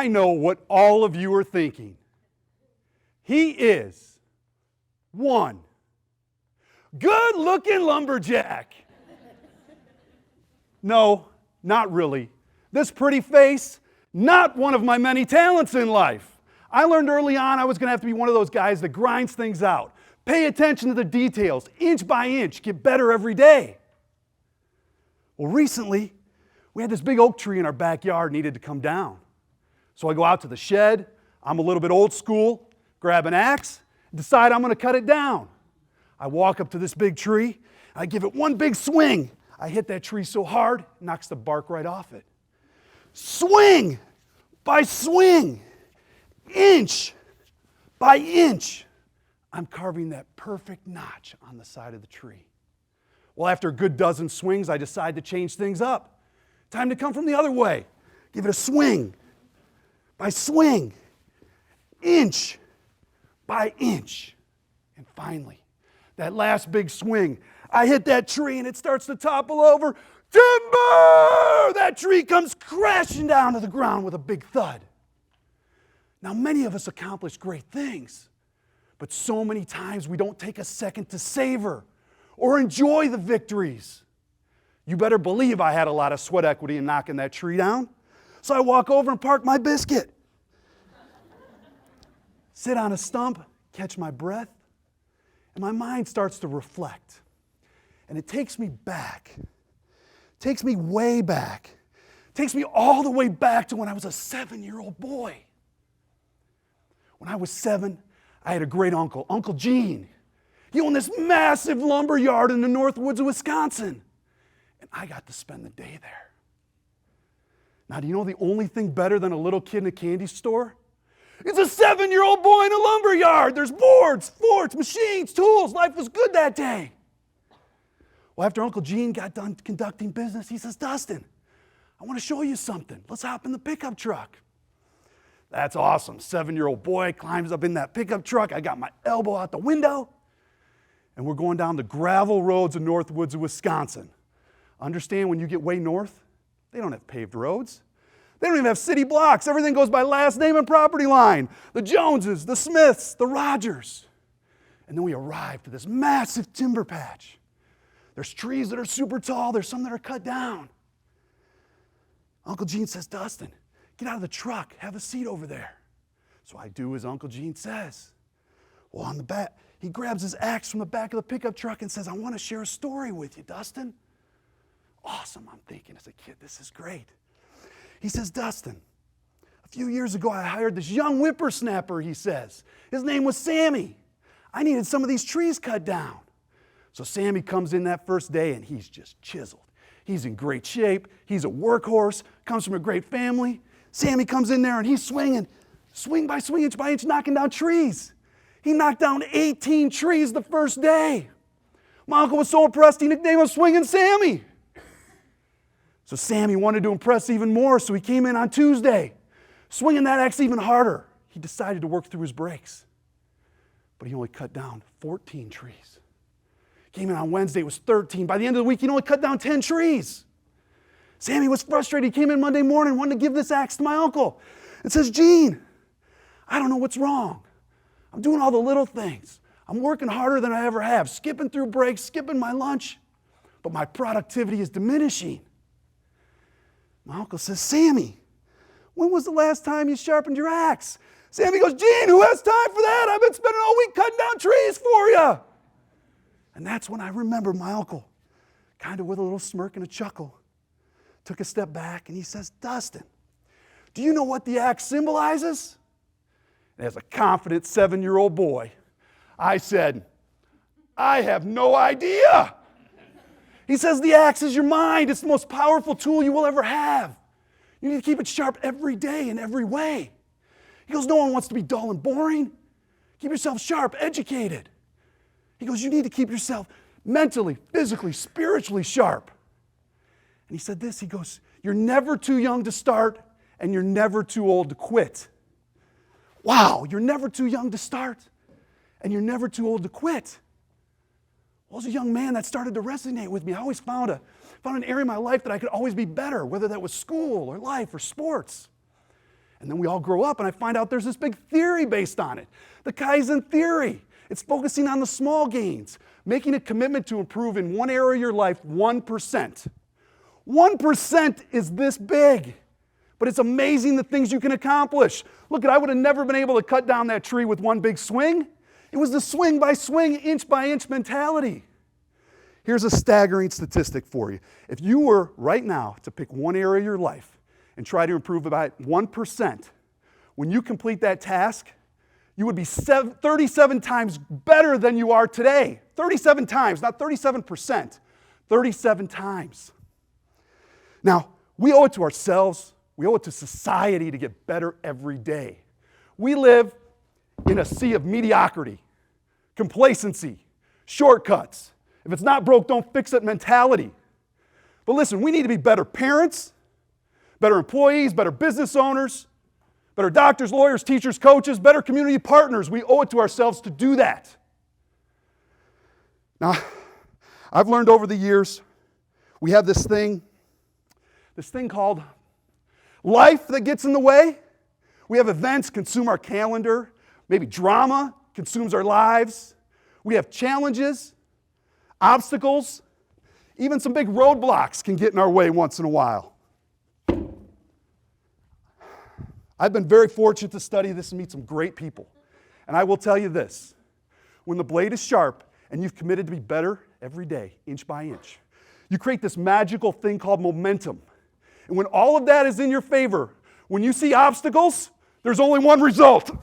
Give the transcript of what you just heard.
I know what all of you are thinking. He is one good-looking lumberjack. No, not really. This pretty face, not one of my many talents in life. I learned early on I was going to have to be one of those guys that grinds things out. Pay attention to the details, inch by inch, get better every day. Well, recently, we had this big oak tree in our backyard needed to come down. So I go out to the shed, I'm a little bit old school, grab an axe, decide I'm going to cut it down. I walk up to this big tree, I give it one big swing. I hit that tree so hard, it knocks the bark right off it. Swing by swing, inch by inch, I'm carving that perfect notch on the side of the tree. Well, after a good dozen swings, I decide to change things up. Time to come from the other way. Give it a swing by swing, inch by inch. And finally, that last big swing, I hit that tree and it starts to topple over. Timber! That tree comes crashing down to the ground with a big thud. Now, many of us accomplish great things, but so many times we don't take a second to savor or enjoy the victories. You better believe I had a lot of sweat equity in knocking that tree down. So I walk over and park my biscuit. Sit on a stump, catch my breath, and my mind starts to reflect. And it takes me back. Takes me way back. Takes me all the way back to when I was a 7-year-old boy. When I was 7, I had a great uncle, Uncle Gene. He owned this massive lumber yard in the north woods of Wisconsin. And I got to spend the day there. Now, do you know the only thing better than a little kid in a candy store? It's a 7-year-old boy in a lumber yard. There's boards, forts, machines, tools. Life was good that day. Well, after Uncle Gene got done conducting business, he says, Dustin, I want to show you something. Let's hop in the pickup truck. That's awesome. 7-year-old boy climbs up in that pickup truck. I got my elbow out the window. And we're going down the gravel roads of north woods of Wisconsin. Understand when you get way north, they don't have paved roads. They don't even have city blocks. Everything goes by last name and property line. The Joneses, the Smiths, the Rogers. And then we arrive to this massive timber patch. There's trees that are super tall. There's some that are cut down. Uncle Gene says, Dustin, get out of the truck. Have a seat over there. So I do as Uncle Gene says. Well, on the back, he grabs his axe from the back of the pickup truck and says, I want to share a story with you, Dustin. Awesome, I'm thinking as a kid, this is great. He says, Dustin, a few years ago I hired this young whippersnapper, he says. His name was Sammy. I needed some of these trees cut down. So Sammy comes in that first day and he's just chiseled. He's in great shape. He's a workhorse, comes from a great family. Sammy comes in there and he's swinging, swing by swing, inch by inch, knocking down trees. He knocked down 18 trees the first day. My uncle was so impressed, he nicknamed him Swinging Sammy. So Sammy wanted to impress even more, so he came in on Tuesday, swinging that axe even harder. He decided to work through his brakes, but he only cut down 14 trees. Came in on Wednesday, it was 13. By the end of the week, he only cut down 10 trees. Sammy was frustrated. He came in Monday morning, wanted to give this axe to my uncle, and says, Gene, I don't know what's wrong. I'm doing all the little things. I'm working harder than I ever have, skipping through breaks, skipping my lunch, but my productivity is diminishing. My uncle says, Sammy, when was the last time you sharpened your axe? Sammy goes, Gene, who has time for that? I've been spending all week cutting down trees for you. And that's when I remembered my uncle, kind of with a little smirk and a chuckle, took a step back and he says, Dustin, do you know what the axe symbolizes? And as a confident 7-year-old boy, I said, I have no idea. He says the axe is your mind. It's the most powerful tool you will ever have. You need to keep it sharp every day in every way. He goes, no one wants to be dull and boring. Keep yourself sharp, educated. He goes, you need to keep yourself mentally, physically, spiritually sharp. And he said this, he goes, you're never too young to start and you're never too old to quit. Wow, you're never too young to start and you're never too old to quit. Well, as a young man, that started to resonate with me. I always found an area in my life that I could always be better, whether that was school or life or sports. And then we all grow up, and I find out there's this big theory based on it. The Kaizen theory. It's focusing on the small gains, making a commitment to improve in one area of your life 1%. 1% is this big, but it's amazing the things you can accomplish. Look, I would have never been able to cut down that tree with one big swing. It was the swing by swing, inch by inch mentality. Here's a staggering statistic for you. If you were right now to pick one area of your life and try to improve about 1%, when you complete that task, you would be 37 times better than you are today. 37 times, not 37%, 37 times. Now, we owe it to ourselves, we owe it to society to get better every day. We live in a sea of mediocrity, complacency, shortcuts. If it's not broke, don't fix it mentality. But listen, we need to be better parents, better employees, better business owners, better doctors, lawyers, teachers, coaches, better community partners. We owe it to ourselves to do that. Now, I've learned over the years, we have this thing called life that gets in the way. We have events consume our calendar. Maybe drama consumes our lives. We have challenges, obstacles, even some big roadblocks can get in our way once in a while. I've been very fortunate to study this and meet some great people. And I will tell you this, when the blade is sharp and you've committed to be better every day, inch by inch, you create this magical thing called momentum. And when all of that is in your favor, when you see obstacles, there's only one result.